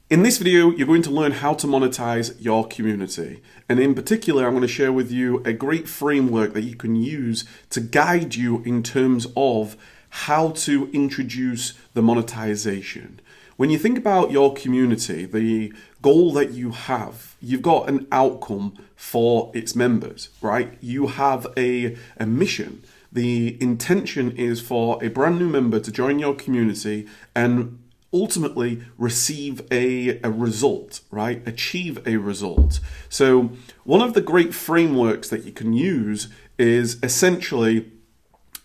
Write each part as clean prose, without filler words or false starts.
In this video, you're going to learn how to monetize your community. And in particular, I'm going to share with you a great framework that you can use to guide you in terms of how to introduce the monetization. When you think about your community, the goal that you have, you've got an outcome for its members, right? You have a mission. The intention is for a brand new member to join your community and ultimately receive a result, right? Achieve a result. So one of the great frameworks that you can use is essentially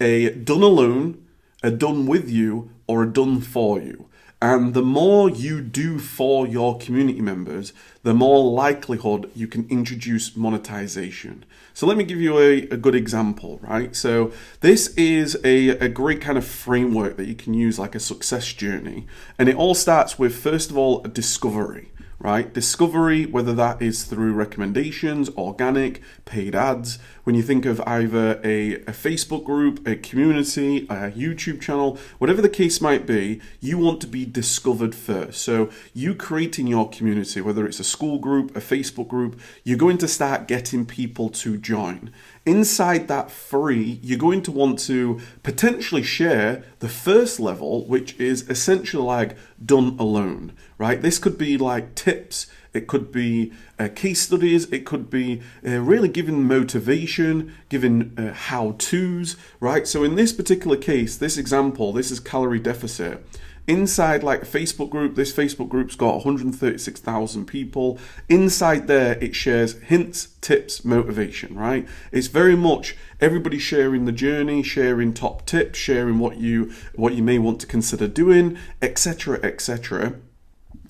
a done alone, a done with you, or a done for you. And the more you do for your community members, the more likelihood you can introduce monetization. So let me give you a good example, right? So this is a great kind of framework that you can use like a success journey. And it all starts with, first of all, a discovery, right? Discovery, whether that is through recommendations, organic, paid ads. When you think of either a Facebook group, a community, a YouTube channel, whatever the case might be, you want to be discovered first. So you creating your community, whether it's a school group, a Facebook group, you're going to start getting people to join. Inside that free, you're going to want to potentially share the first level, which is essentially like done alone, right? This could be like tips, it could be case studies, it could be really giving motivation, giving how-tos, right? So in this particular case, this example, this is calorie deficit. Inside like a Facebook group, this Facebook group's got 136,000 people. Inside there, it shares hints, tips, motivation, right? It's very much everybody sharing the journey, sharing top tips, sharing what you may want to consider doing, etc., etc.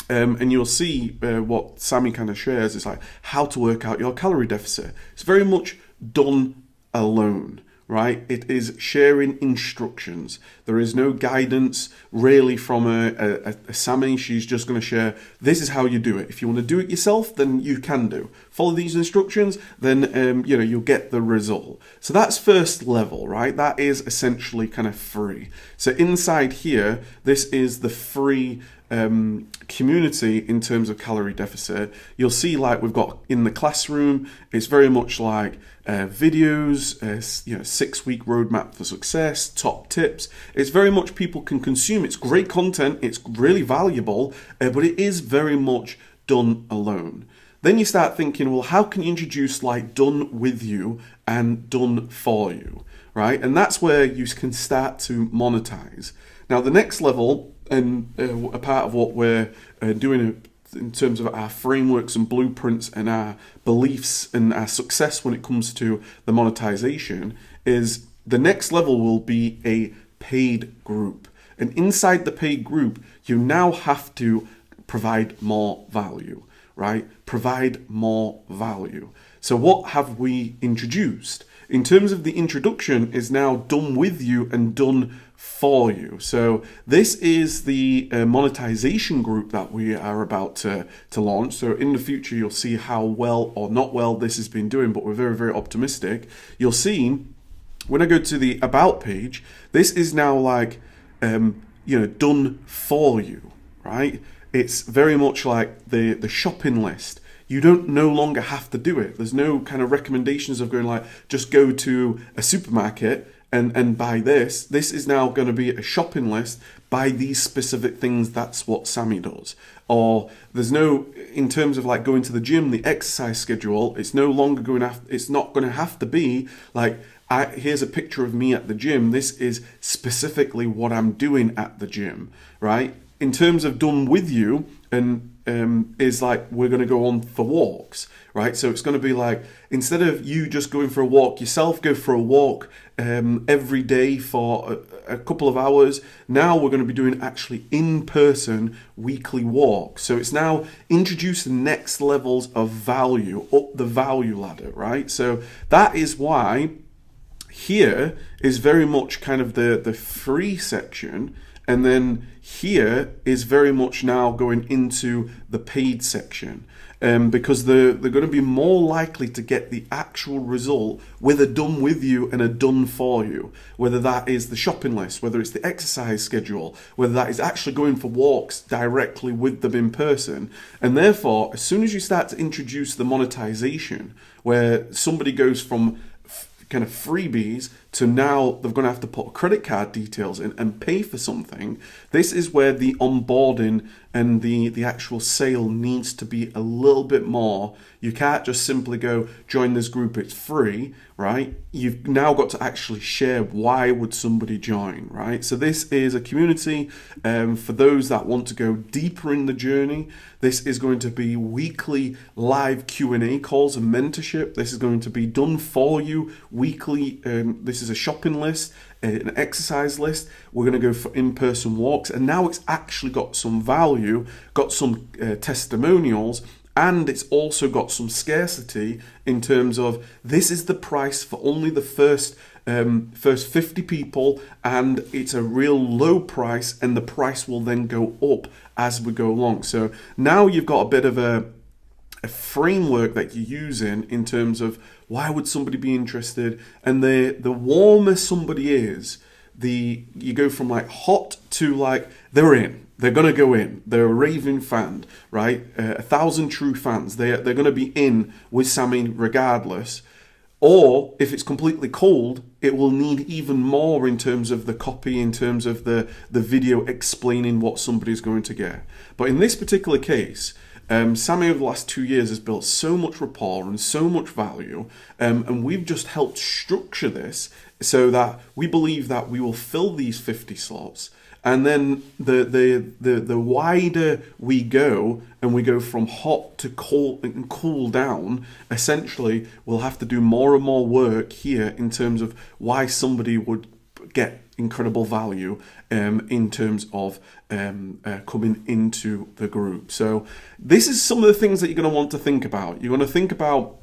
And you'll see what Sammy kind of shares is like how to work out your calorie deficit. It's very much done alone. Right? It is sharing instructions. There is no guidance really from a Sammy. She's just going to share, this is how you do it. If you want to do it yourself, then you can do. Follow these instructions, then you'll get the result. So that's first level, right? That is essentially kind of free. So inside here, this is the free community in terms of calorie deficit. You'll see like we've got in the classroom, it's very much like videos, 6-week roadmap for success, top tips. It's very much people can consume. It's great content. It's really valuable, but it is very much done alone. Then you start thinking, well, how can you introduce like done with you and done for you, right? And that's where you can start to monetize. Now, the next level, and a part of what we're doing in terms of our frameworks and blueprints and our beliefs and our success when it comes to the monetization, is the next level will be a paid group. And inside the paid group, you now have to provide more value, right? Provide more value. So what have we introduced? In terms of the introduction is now done with you and done for you. So this is the monetization group that we are about to launch. So in the future, you'll see how well or not well this has been doing, but we're very, very optimistic. You'll see when I go to the about page, this is now like, done for you, right? It's very much like the shopping list. You don't no longer have to do it. There's no kind of recommendations of going like, just go to a supermarket and buy this. This is now going to be a shopping list. Buy these specific things. That's what Sammy does. Or there's no, in terms of like going to the gym, the exercise schedule, it's no longer it's not going to have to be like, here's a picture of me at the gym. This is specifically what I'm doing at the gym, right? In terms of done with you, and is like we're going to go on for walks, right? So it's going to be like, instead of you just going for a walk yourself, go for a walk every day for a couple of hours. Now we're going to be doing actually in-person weekly walks. So it's now introducing next levels of value, up the value ladder, right? So that is why here is very much kind of the free section. And then here is very much now going into the paid section. Because they're going to be more likely to get the actual result with a done with you and a done for you. Whether that is the shopping list, whether it's the exercise schedule, whether that is actually going for walks directly with them in person. And therefore, as soon as you start to introduce the monetization, where somebody goes from kind of freebies to now they're going to have to put credit card details in and pay for something, this is where the onboarding and the actual sale needs to be a little bit more. You can't just simply go join this group, it's free, right? You've now got to actually share why would somebody join, right? So this is a community for those that want to go deeper in the journey. This is going to be weekly live Q&A calls and mentorship. This is going to be done for you weekly. This is a shopping list, an exercise list. We're going to go for in-person walks, and now it's actually got some value, got some testimonials, and it's also got some scarcity in terms of this is the price for only the first 50 people, and it's a real low price, and the price will then go up as we go along. So now you've got a bit of a framework that you're using in terms of why would somebody be interested, and the warmer somebody is, you go from like hot to like they're in. They're going to go in. They're a raving fan, right? 1,000 true fans. They're going to be in with Sammy regardless. Or if it's completely cold, it will need even more in terms of the copy, in terms of the video explaining what somebody's going to get. But in this particular case, Sammy over the last 2 years has built so much rapport and so much value, and we've just helped structure this so that we believe that we will fill these 50 slots. And then the wider we go, and we go from hot to cold and cool down, essentially we'll have to do more and more work here in terms of why somebody would get incredible value in terms of coming into the group. So this is some of the things that you're going to want to think about. You're going to think about,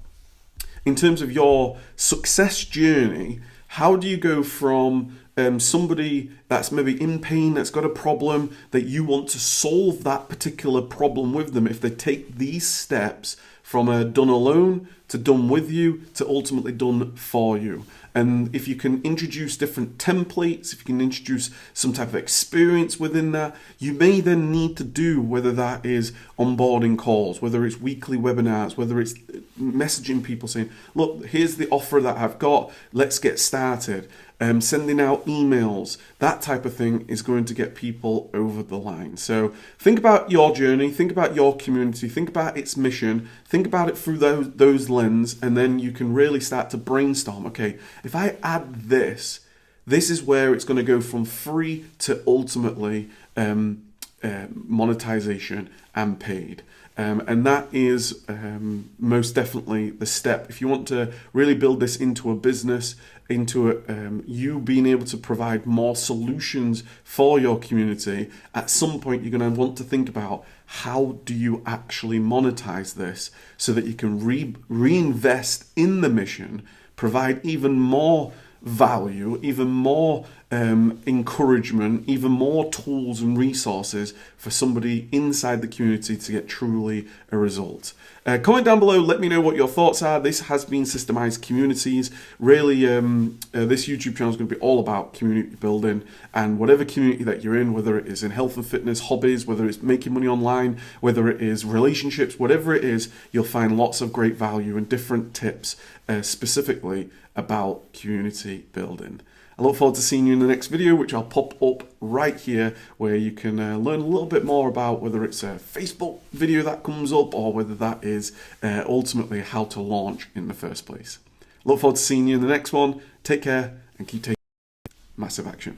in terms of your success journey, how do you go from somebody that's maybe in pain, that's got a problem, that you want to solve that particular problem with them if they take these steps from a done alone to done with you to ultimately done for you. And if you can introduce different templates, if you can introduce some type of experience within that, you may then need to do, whether that is onboarding calls, whether it's weekly webinars, whether it's messaging people saying, look, here's the offer that I've got, let's get started. Sending out emails, that type of thing is going to get people over the line. So think about your journey, think about your community, think about its mission, think about it through those lens, and then you can really start to brainstorm, okay, if I add this is where it's going to go from free to ultimately monetization and paid. And that is most definitely the step. If you want to really build this into a business, into you being able to provide more solutions for your community, at some point you're going to want to think about how do you actually monetize this so that you can reinvest in the mission, provide even more value, even more encouragement, even more tools and resources for somebody inside the community to get truly a result. Comment down below, let me know what your thoughts are. This has been Systemized Communities. Really, this YouTube channel is going to be all about community building, and whatever community that you're in, whether it is in health and fitness, hobbies, whether it's making money online, whether it is relationships, whatever it is, you'll find lots of great value and different tips specifically about community building. I look forward to seeing you in the next video, which I'll pop up right here, where you can learn a little bit more about whether it's a Facebook video that comes up or whether that is ultimately how to launch in the first place. Look forward to seeing you in the next one. Take care and keep taking massive action.